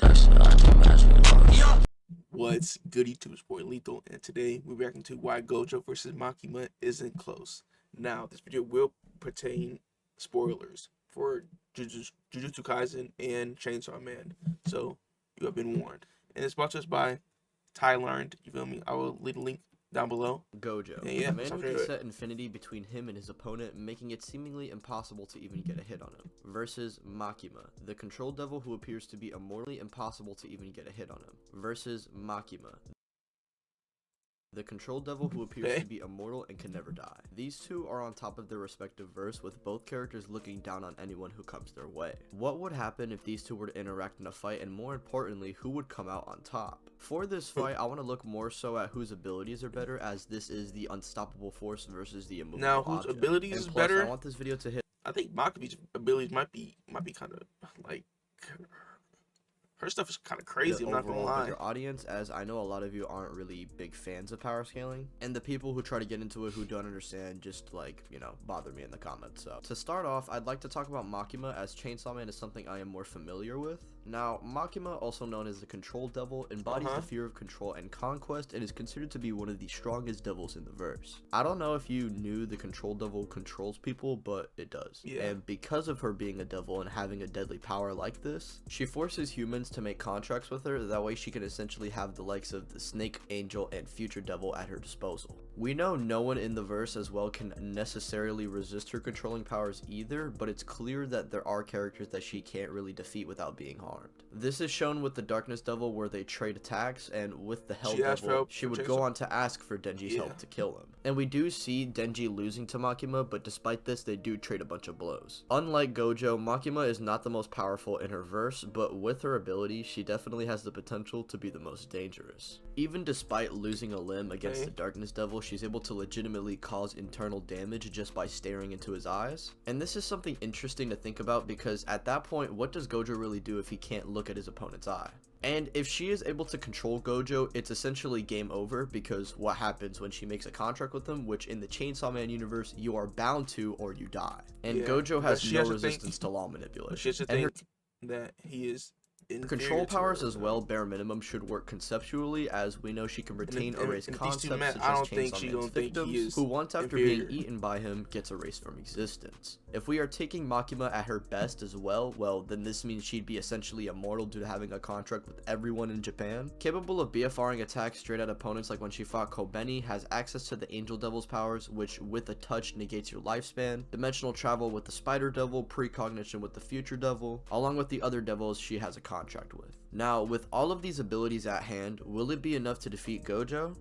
What's good, YouTube? It's boy Lethal, and today we're reacting to why Gojo vs Makima isn't close. Now, this video will pertain spoilers for Jujutsu Kaisen and Chainsaw Man, so you have been warned. And it's brought to us by Ty Learned. You feel me? I will leave a link down below. Gojo, Yeah, a man who can good. set infinity between him and his opponent, making it seemingly impossible to even get a hit on him, versus Makima, the control devil who appears to be immortally impossible to even get a hit on him, versus Makima, the control devil who appears to be immortal and can never die. These two are on top of their respective verse, with both characters looking down on anyone who comes their way. What would happen if these two were to interact in a fight, and more importantly, who would come out on top? For this fight, I want to look more so at whose abilities are better, as this is the unstoppable force versus the immovable Now, whose object. abilities and is plus, better? I want this video to hit. I think Makima's abilities might be kind of like. Her stuff is kind of crazy, I'm not gonna lie. Your audience, as I know a lot of you aren't really big fans of power scaling, and the people who try to get into it who don't understand just, like, you know, bother me in the comments. So to start off, I'd like to talk about Makima, as Chainsaw Man is something I am more familiar with. Now, Makima, also known as the Control Devil, embodies the fear of control and conquest, and is considered to be one of the strongest devils in the verse. I don't know if you knew the Control Devil controls people, but it does. Yeah. And because of her being a devil and having a deadly power like this, she forces humans to make contracts with her, that way she can essentially have the likes of the Snake, Angel, and Future Devil at her disposal. We know no one in the verse as well can necessarily resist her controlling powers either, but it's clear that there are characters that she can't really defeat without being harmed. This is shown with the Darkness Devil, where they trade attacks, and with the Hell Devil, she would go on to ask for Denji's help to kill him. And we do see Denji losing to Makima, but despite this, they do trade a bunch of blows. Unlike Gojo, Makima is not the most powerful in her verse, but with her ability, she definitely has the potential to be the most dangerous. Even despite losing a limb against the Darkness Devil, she's able to legitimately cause internal damage just by staring into his eyes. And this is something interesting to think about, because at that point, what does Gojo really do if he can't look at his opponent's eye? And if she is able to control Gojo, it's essentially game over, because what happens when she makes a contract with him, which in the Chainsaw Man universe, you are bound to or you die. And Gojo has no resistance to law manipulation. She has to think that he is control powers as well, bare minimum, should work conceptually, as we know she can retain erased concepts such as Chainsaw Man's victims, who once after being eaten by him gets erased from existence. If we are taking Makima at her best as well, then this means she'd be essentially immortal due to having a contract with everyone in Japan, capable of BFRing attacks straight at opponents, like when she fought Kobeni, has access to the Angel Devil's powers, which with a touch negates your lifespan, dimensional travel with the Spider Devil, precognition with the Future Devil, along with the other devils she has a contract with. Now, with all of these abilities at hand, will it be enough to defeat Gojo?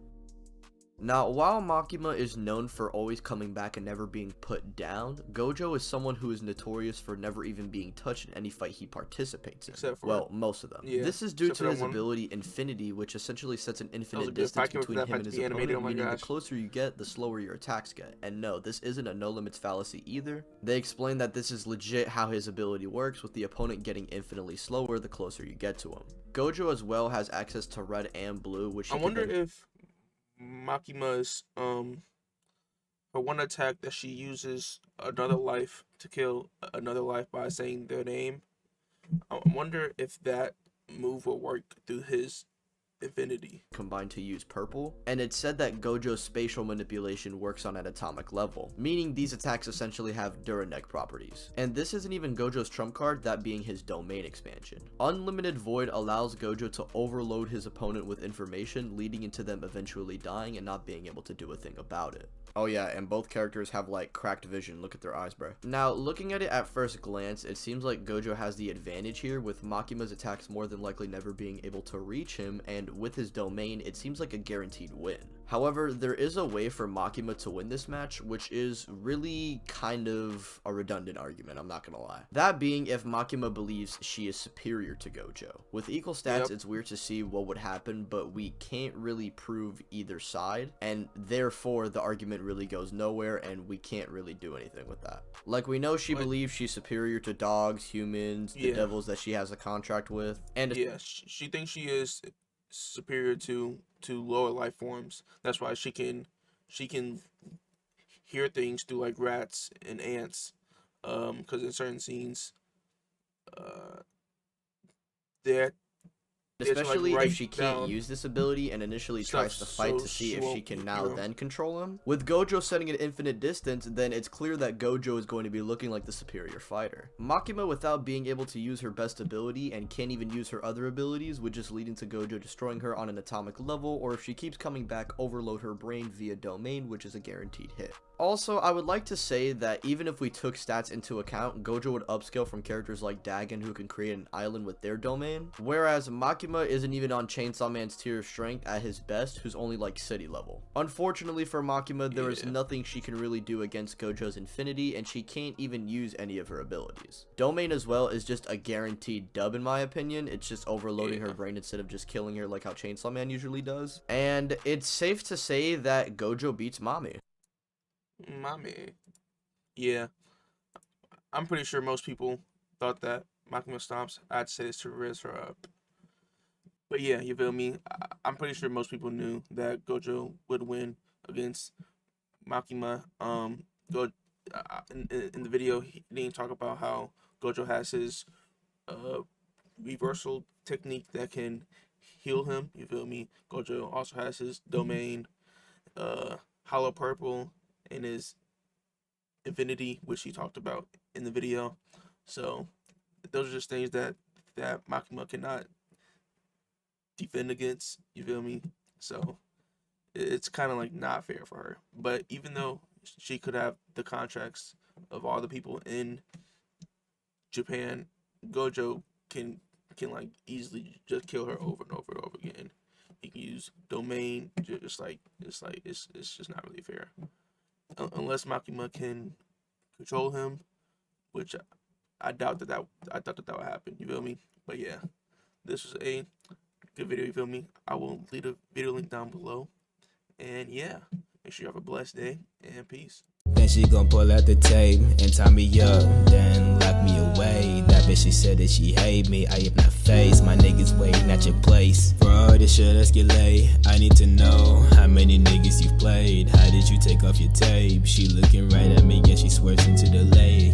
Now, while Makima is known for always coming back and never being put down, Gojo is someone who is notorious for never even being touched in any fight he participates in. Except for, well, most of them. Yeah, this is due to his ability Infinity, which essentially sets an infinite distance between him and his opponent, meaning the closer you get, the slower your attacks get. And no, this isn't a no limits fallacy either. They explain that this is legit how his ability works, with the opponent getting infinitely slower the closer you get to him. Gojo as well has access to red and blue, which I wonder if Makima's her one attack that she uses another life to kill another life by saying their name, I wonder if that move will work through his Infinity combined to use purple. And it's said that Gojo's spatial manipulation works on an atomic level, meaning these attacks essentially have Durandek properties. And this isn't even Gojo's trump card, that being his domain expansion. Unlimited Void allows Gojo to overload his opponent with information, leading into them eventually dying and not being able to do a thing about it. Oh yeah, and both characters have like cracked vision. Look at their eyes, bro. Now, looking at it at first glance, it seems like Gojo has the advantage here, with Makima's attacks more than likely never being able to reach him, and with his domain, it seems like a guaranteed win. However, there is a way for Makima to win this match, which is really kind of a redundant argument, I'm not gonna lie. That being, if Makima believes she is superior to Gojo. With equal stats, it's weird to see what would happen, but we can't really prove either side, and therefore the argument really goes nowhere, and we can't really do anything with that. Like, we know she believes she's superior to dogs, humans, the devils that she has a contract with, and she thinks she is superior to lower life forms. That's why she can hear things through like rats and ants, because in certain scenes, that Yeah, to, like, especially if write she can't down use this ability and initially stuff tries to fight so to see she if she won't can be now hero. then control him. With Gojo setting an infinite distance, then it's clear that Gojo is going to be looking like the superior fighter. Makima, without being able to use her best ability and can't even use her other abilities, would just lead into Gojo destroying her on an atomic level, or if she keeps coming back, overload her brain via domain, which is a guaranteed hit. Also, I would like to say that even if we took stats into account, Gojo would upscale from characters like Dagon, who can create an island with their domain, whereas Makima isn't even on Chainsaw Man's tier of strength at his best, who's only like city level. Unfortunately for Makima, there is nothing she can really do against Gojo's infinity, and she can't even use any of her abilities. Domain as well is just a guaranteed dub in my opinion. It's just overloading her brain instead of just killing her like how Chainsaw Man usually does. And it's safe to say that Gojo beats Mami. Mommy. Yeah, I'm pretty sure most people thought that Makima stomps. I'd say this to raise her up. But yeah, you feel me? I'm pretty sure most people knew that Gojo would win against Makima. In the video, he didn't talk about how Gojo has his uh reversal technique that can heal him. You feel me? Gojo also has his domain, hollow purple, and his infinity, which he talked about in the video. So those are just things that Makima cannot defend against. You feel me? So it's kind of like not fair for her. But even though she could have the contracts of all the people in Japan, Gojo can like easily just kill her over and over and over again. He can use domain, just like it's just not really fair. Unless Makima can control him, which I doubt that would happen. You feel me? But yeah, this was a good video. You feel me? I will leave a video link down below. And yeah, make sure you have a blessed day and peace. Then she gon' pull out the tape and tie me up, then lock me away. That bitch, she said that she hate me. I am not faced. My niggas waiting at your place. For all this shit escalate, I need to know how many niggas you've played. How did you take off your tape? She looking right at me, yeah, she swerves into the lake.